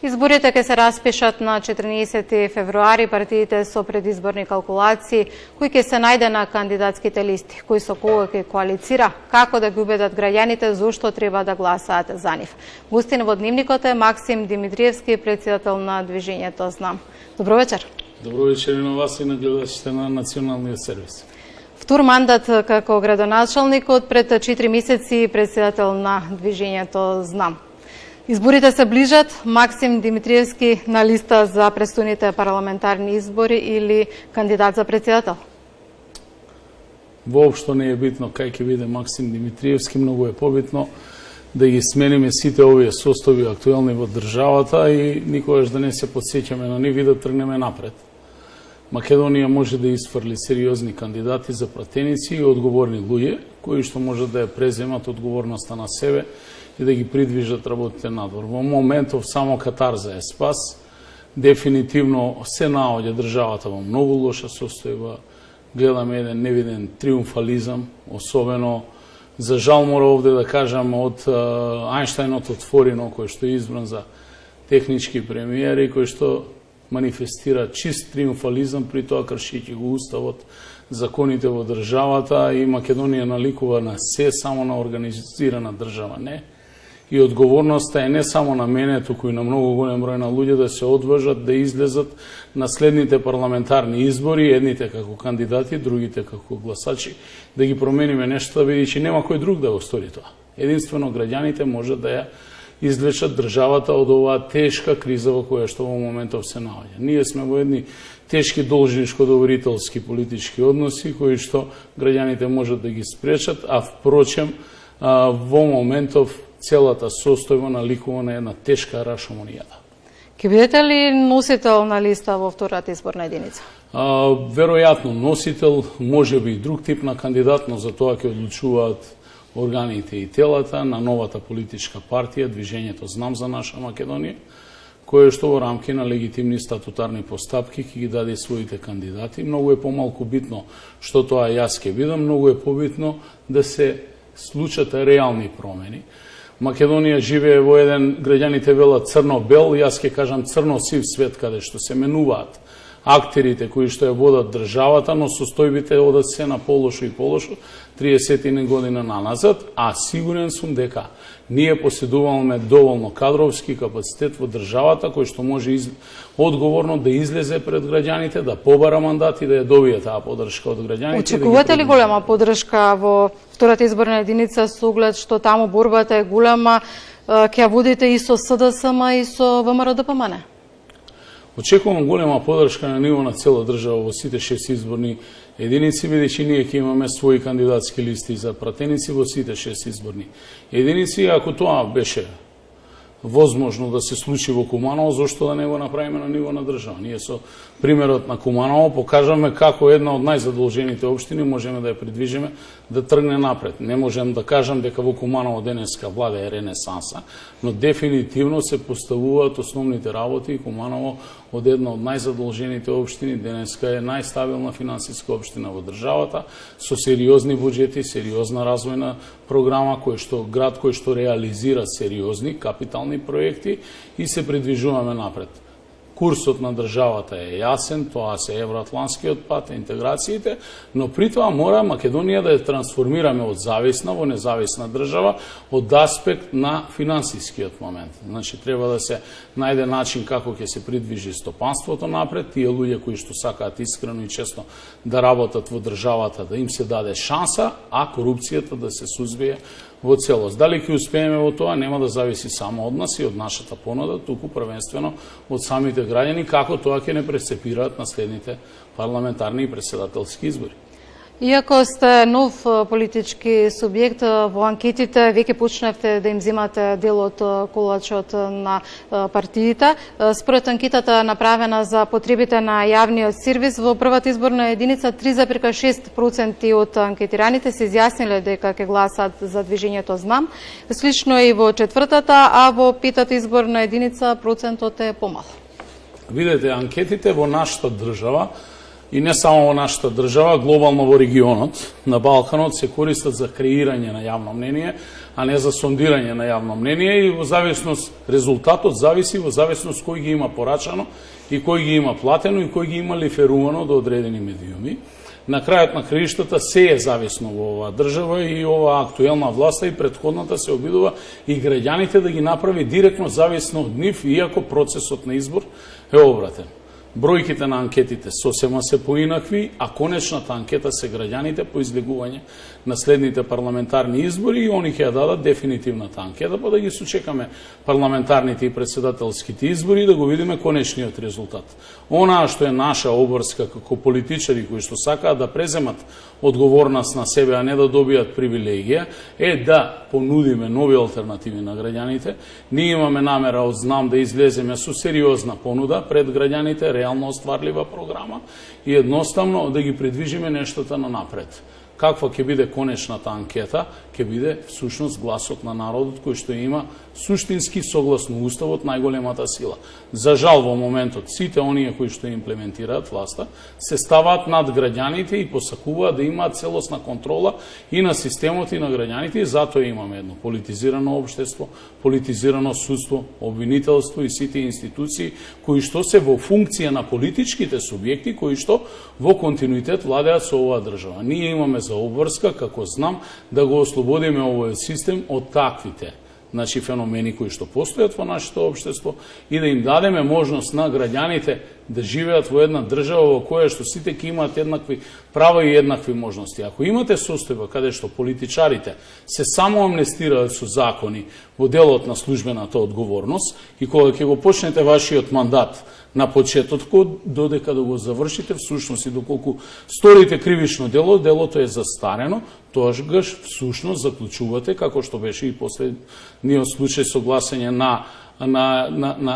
Изборите ќе се распишат на 14 февруари. Партиите со предизборни калкулации кои ќе се најде на кандидатските листи, кои со кого ќе коалицира, како да ги убедат граѓаните зошто треба да гласаат за нив. Гостин во Дневникот е Максим Димитриевски, председател на Движењето Знам. Добро вечер. Добро вечер и на вас и на гледачите на Националниот сервис. Втор мандат како градоначалник од пред 4 месеци председател на Движењето Знам. Изборите се ближат. Максим Димитриевски на листа за престојните парламентарни избори или кандидат за председател? Воопшто не е битно кај ќе биде Максим Димитриевски, многу е побитно да ги смениме сите овие состојби актуелни во државата и никогаш да не се подсеќаме на нив и да тргнеме напред. Македонија може да изфрли сериозни кандидати за пратеници и одговорни луѓе, кои што може да ја преземат одговорноста на себе и да ги придвижат работите надвор. Во моментов само катарза е спас. Дефинитивно се наоѓа државата во многу лоша состојба. Гледаме еден невиден триумфализам, особено за жал мора овде да кажам од Ајнштајнот Отворино, кој што е избран за технички премиер и кој што манифестира чист триумфализам, при тоа кршиќи го уставот, законите во државата, и Македонија наликува на се, само на организирана држава не. И одговорноста е не само на мене, туку и на многу голем број на луѓе да се одважат да излезат на следните парламентарни избори, едните како кандидати, другите како гласачи, да ги промениме нешто, бидејќи нема кој друг да го стори тоа. Единствено граѓаните може да ја извлечат државата од оваа тешка криза во која што во моментов се наоѓа. Ние сме во едни тешки должничко-доверителски политички односи кои што граѓаните можат да ги спречат, а впрочем во моментов целата состојба наликува на една тешка рашомонијада. Ке бидете ли носител на листа во втората изборна единица? Веројатно носител, можеби и друг тип на кандидат, но за тоа ќе одлучуваат органите и телата на новата политичка партија, Движењето Знам за наша Македонија, кое што во рамки на легитимни статутарни постапки ќе ги даде своите кандидати. Многу е помалку битно што тоа јас ќе бидам, многу е побитно да се случат реални промени. Македонија живее во еден, граѓаните велат црно-бел, јас ќе кажам црно-сив свет, каде што се менуваат актерите кои што ја водат државата, но состојбите одат се на полошо и полошо 30 година наназад, а сигурен сум дека ние поседуваме доволно кадровски капацитет во државата кој што може одговорно да излезе пред граѓаните, да побара мандат и да ја добие таа поддршка од граѓаните. Очекувате ли голема поддршка во втората изборна единица со оглед што таму борбата е голема, ќе ја водите и со СДСМ и со ВМРО-ДПМН? Очекувам голема поддршка на ниво на цела држава во сите 6 изборни единици, бидејќи ние ќе имаме своји кандидатски листи за пратеници во сите 6 изборни единици. Ако тоа беше возможно да се случи во Куманово, зошто да не го направиме на ниво на држава? Ние со примерот на Куманово покажаме како една од најзадолжените општини можеме да ја придвижиме да тргне напред. Не можем да кажам дека во Куманово денеска влада е ренесанса, но дефинитивно се поставуваат основните работи и Куманово од една од најзадолжените општини денеска е најстабилна финансиска општина во државата, со сериозни буџети, сериозна развојна програма, град кој што реализира сериозни капитални проекти и се придвижуваме напред. Курсот на државата е јасен, тоа се евроатланскиот пат, интеграциите, но при тоа мора Македонија да ја трансформираме од зависна во независна држава од аспект на финансискиот момент. Значи, треба да се најде начин како ќе се придвижи стопанството напред, тие луѓе кои што сакаат искрено и честно да работат во државата, да им се даде шанса, а корупцијата да се сузбие во целост. Дали ќе успееме во тоа, нема да зависи само од нас и од нашата понуда, туку првенствено од самите граѓани, како тоа ќе не пресепираат на следните парламентарни и председателски избори. Иако сте нов политички субјект, во анкетите веќе почнавте да им земате дел од колачот на партиите. Според анкетата направена за потребите на јавниот сервис, во првата изборна единица 3,6% од анкетираните се изјасниле дека ќе гласат за Движењето Знам. Слично и во четвртата, а во петата изборна единица процентот е помал. Видете, анкетите во нашата држава и не само во нашата држава, глобално во регионот, на Балканот, се користат за креирање на јавно мнение, а не за сондирање на јавно мнение, и во зависност резултатот зависи во зависност кој ги има порачано и кој ги има платено и кој ги има лиферувано до одредени медиуми. На крајот на краиштата се е зависно во оваа држава и оваа актуелна власта и претходната се обидува и граѓаните да ги направи директно зависно од нив, иако процесот на избор е обратен. Бројките на анкетите сосема се поинакви, а конечната анкета се граѓаните по излегување на следните парламентарни избори и они ќе ја дадат дефинитивната анкета, па да ги сочекаме парламентарните и председателските избори и да го видиме конечниот резултат. Онаа што е наша обврска како политичари кои што сакаат да преземат одговорност на себе, а не да добијат привилегија, е да понудиме нови алтернативи на граѓаните. Ние имаме намера од знам да излеземе со сериозна понуда пред граѓаните, реално остварлива програма и едноставно да ги придвижиме нештата на напред. Каква ќе биде конечната анкета, ќе биде всушност гласот на народот кој што има суштински согласно уставот најголемата сила. За жал во моментот сите оние кои што имплементираат власта се ставаат над граѓаните и посакуваат да имаат целосна контрола и на системот и на граѓаните, и затоа имаме едно политизирано општество, политизирано судство, обвинителство и сите институции кои што се во функција на политичките субјекти кои што во континуитет владеат со оваа држава. Ние имаме за обврска, како знам, да го ослободиме овој систем од таквите феномени кои што постојат во нашето општество и да им дадеме можност на граѓаните да живеат во една држава во која што сите ќе имаат еднакви права и еднакви можности. Ако имате состојба каде што политичарите се само амнестираат со закони во делот на службената одговорност и кога ќе го почнете вашиот мандат на почетот, додека да го завршите всушност и доколку сторите кривично дело, делото е застарено, тогаш всушност заклучувате, како што беше и последниот случај со гласање на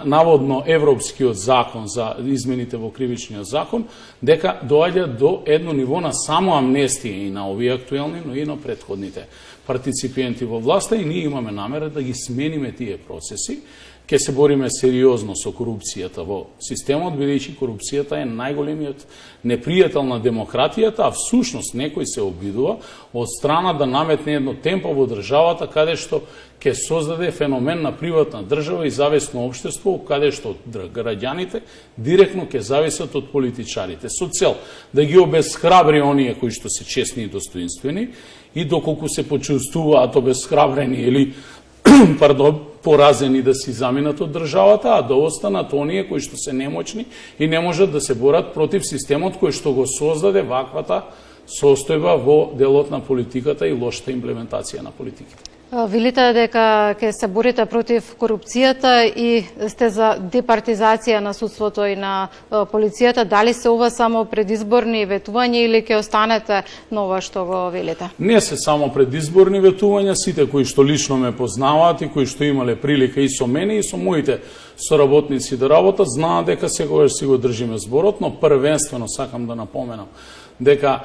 наводно европскиот закон за измените во кривичниот закон, дека доаѓа до едно ниво на само амнестија и на овие актуелни, но и на претходните партиципиенти во власта, и ние имаме намера да ги смениме тие процеси. Ке се бориме сериозно со корупцијата во системот, бидејќи корупцијата е најголемиот непријател на демократијата, а всушност некој се обидува од страна да наметне едно темпо во државата каде што ќе создаде феномен на приватна држава и зависно општество, каде што граѓаните директно ќе зависат од политичарите, со цел да ги обесхрабри оние кои што се честни и достоинствени, и доколку се почувствуваат обесхрабрени или поразени да си заминат од државата, а да останат оние кои што се немочни и не можат да се борат против системот кој што го создаде ваквата состојба во делот на политиката и лошата имплементација на политиките. Велите дека ќе се борите против корупцијата и сте за департизација на судството и на полицијата. Дали се ова само предизборни ветувања или ќе останете на ова што го велите? Не се само предизборни ветувања, сите кои што лично ме познаваат и кои што имале прилика и со мене и со моите соработници да работат, знаат дека секогаш си го држиме зборот, но првенствено сакам да напоменам дека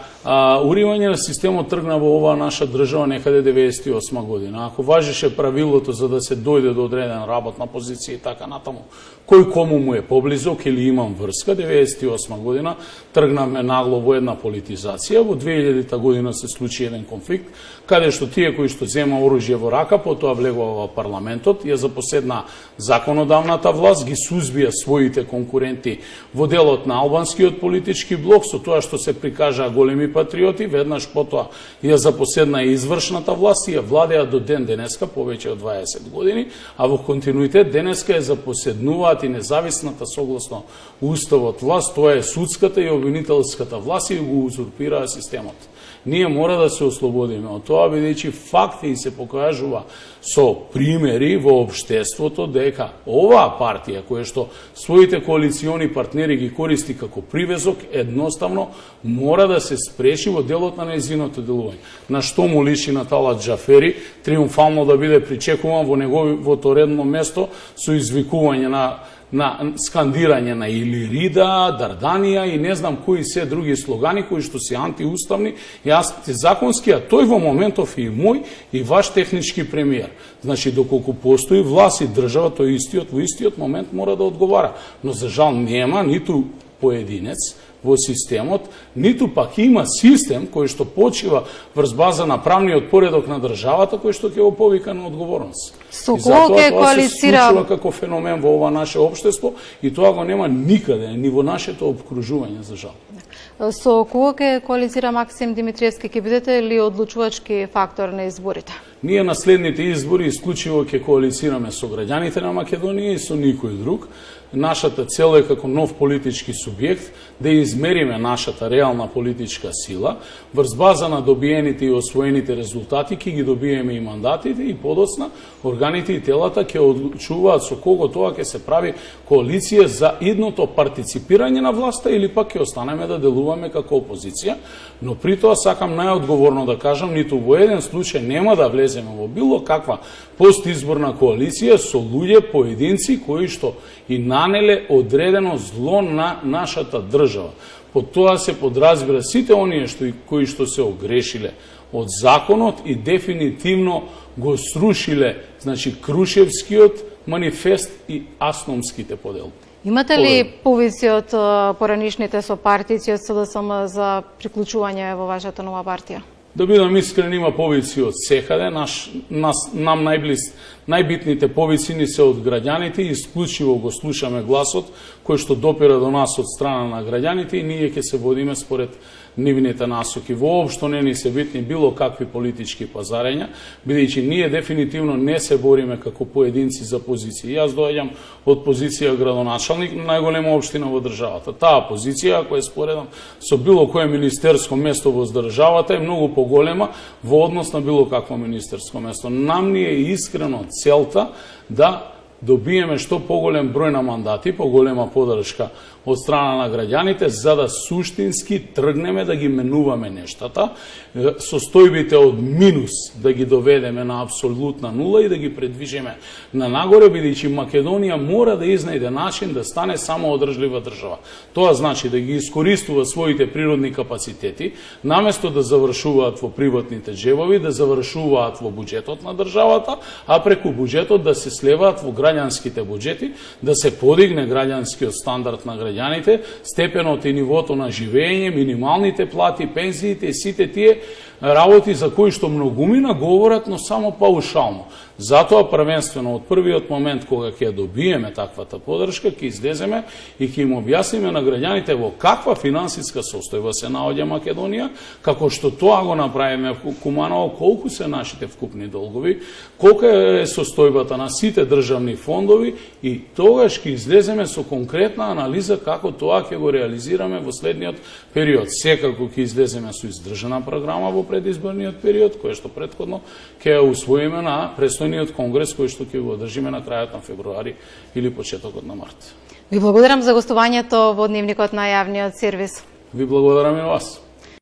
уривање на системот тргна во оваа наша држава некаде 98 година. Ако важеше правилото за да се дојде до одредена работна позиција и така натаму, кој кому му е поблизок или имам врска, 98 година тргнавме нагло во една политизација. Во 2000 година се случи еден конфликт, каде што тие кои што зема оружје во рака, потоа влегува во парламентот, ја запоседна законодавната власт, ги сузбија своите конкуренти во делот на албанскиот политички блок, со тоа што се прикажаа големи патриоти, веднаш потоа ја запоседна и извршната власт и ја владеа до ден денеска, повеќе од 20 години, а во континуитет денеска ја запоседнуваат и независната согласно уставот власт, тоа е судската и обвинителската власт, и го узурпираа системот. Ние мора да се ослободиме од тоа, бидејќи факти се покажува со примери во општеството дека оваа партија, која што своите коалициони партнери ги користи како привезок, едноставно мора да се спреши во делот на нејзиното делување. На што му личи на Талат Џафери, триумфално да биде причекуван во неговото редно место со извикување на скандирање на Илирида, Дарданија и не знам кои се други слогани кои што се антиуставни и антизаконски, а тој во моментов и мој и ваш технички премиер. Значи, доколку постои власт и држава, тој во истиот момент мора да одговара. Но за жал нема ниту поединец, во системот, ниту пак има систем кој што почива врз база на правниот поредок на државата кој што ќе го повика на одговорност. Со И затоа кого ќе тоа се коалицира случува како феномен во ова наше општество и тоа го нема никаде, ни во нашето обкружување за жал. Со кого ќе коалицира Максим Димитриевски? Ќе бидете ли одлучувачки фактор на изборите? Ние на следните избори исклучиво ќе коалицираме со граѓаните на Македонија и со никој друг. Нашата цел е како нов политички субјект да измериме нашата реална политичка сила врз база на добиените и освоените резултати, ќе ги добиеме и мандатите и подоцна органите и телата ќе одлучуваат со кого тоа ќе се прави коалиција за идното партиципирање на власта или пак ќе останеме да делуваме како опозиција, но при тоа сакам најодговорно да кажам, ниту во еден случај нема да влеземе во било каква постизборна коалиција со луѓе, поединци кои што и нанеле одредено зло на нашата држава. По тоа се подразбира сите оние кои што се огрешиле од законот и дефинитивно го срушиле, значи, Крушевскиот манифест и Асномските поделки. Имате ли повици од поранишните сопартици од СДСМ за приклучување во вашата нова партија? Да бидам искрен, има повици од секаде. Нам најбитните повици ни се од граѓаните и исклучиво го слушаме гласот кој што допира до нас од страна на граѓаните и ние ќе се водиме според нивните насоки. Воопшто не ни се битни било какви политички пазарења, бидејќи ние дефинитивно не се бориме како поединци за позиции. Јас доаѓам од позиција градоначалник на најголема општина во државата. Таа позиција, ако е споредам со било кое министерско место во државата, е многу поголема во однос на било какво министерско место. Нам ни е искрено целта да добиеме што поголем број на мандати, поголема поддршка од страна на граѓаните, за да суштински тргнеме да ги менуваме нештата, состојбите од минус да ги доведеме на апсолутна нула и да ги предвижиме на нагоре, бидејќи Македонија мора да изнајде начин да стане самоодржлива држава. Тоа значи да ги искористува своите природни капацитети, наместо да завршуваат во приватните джебови, да завршуваат во буџетот на државата, а преку буџетот да се слеваат во граѓанските буџети, да се подигне граѓанскиот стандард на граѓаните, степенот и нивото на живење, минималните плати, пензиите и сите тие работи за кои што многумина говорат, но само паушално. Затоа првенствено од првиот момент кога ќе добиеме таквата поддршка, ќе излеземе и ќе им објасниме на граѓаните во каква финансиска состојба се наоѓа Македонија, како што тоа го направиме Куманово, колку се нашите вкупни долгови, колка е состојбата на сите државни фондови и тогаш ќе излеземе со конкретна анализа како тоа ќе го реализираме во следниот период. Секако ќе излеземе со издржана програма во предизборниот период, која што претходно ќе ја усвоиме на престојниот конгрес кој што ќе го одржиме на крајот на февруари или почетокот на март. Ви благодарам за гостувањето во Дневникот на јавниот сервис. Ви благодарам и на вас.